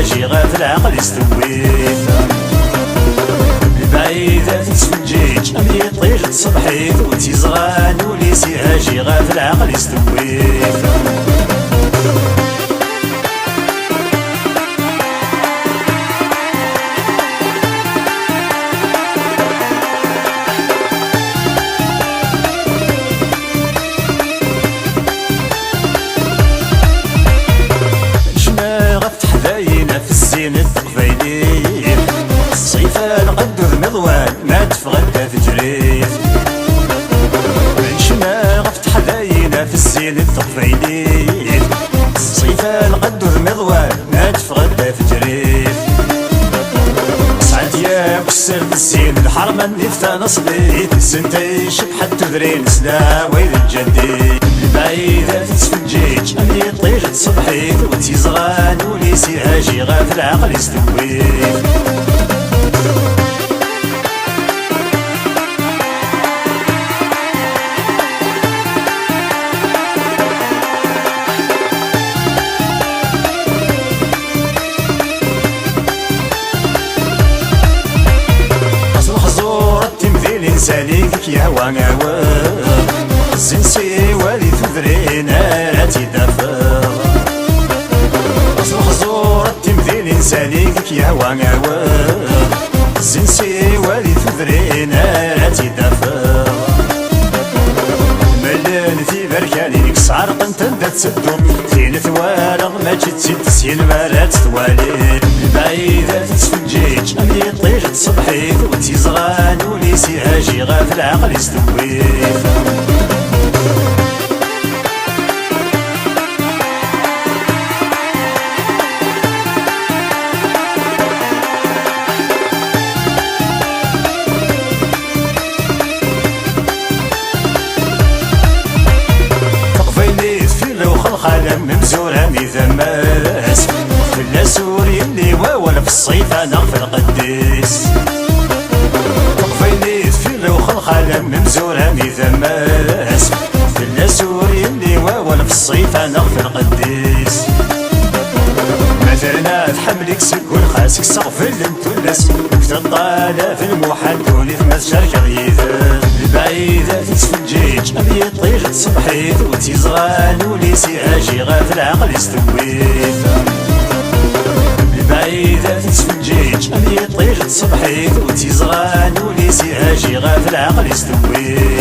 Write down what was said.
سيهاجي غاف العقل يستويت البعيدة تتفنجيج أمي طير تصبحيت وتيزغان ولي سيهاجي غاف العقل يستويت في الزينة القبيلية الصيفة القدر مضوان ما تفغد في جريف عشنا غفت حذاينا في الزينة القبيلية الصيفة القدر مضوان ما تفغد في جريف سعد يا كسر الزين الحرمة نفتا نصبيت سنتي شبحت تدرين سلا ويل الجديد البعيدة تتفنجيج أمي طير تصبحيت وتيزغان ولي سيهاجي غاف العقل يستويت ساليك يا وانعوا الزنسي والي تذرين راتي دافا أصل خزور التمثيل ساليك يا وانعوا الزنسي والي تذرين راتي دافا ملان في بركانيك صعر قنت انت تسدو فين ثوالغ ما جيت تسين مرات توالي البعيدة تتفنجيج أمي طير تصبحيت وتيزغان ولي سيهاجي غاف العقل يستويت خالم ممزورة ميثماس في سوري اللي واول في الصيف انا في القديس طفينيت في الوخل خالم ممزورة ميثماس في سوري اللي واول في الصيف انا في القديس مثلنا تحملك سكون خاسك سقف المتلس تطالع في المحل ولي في مسجر كريثة البعيدة تتفنجيج أمي طير تصبحيت وتيزغان ولي سيهاجي غاف العقل يستويت البعيدة تتفنجيج أمي طير تصبحيت وتيزغان ولي سيهاجي غاف العقل يستويت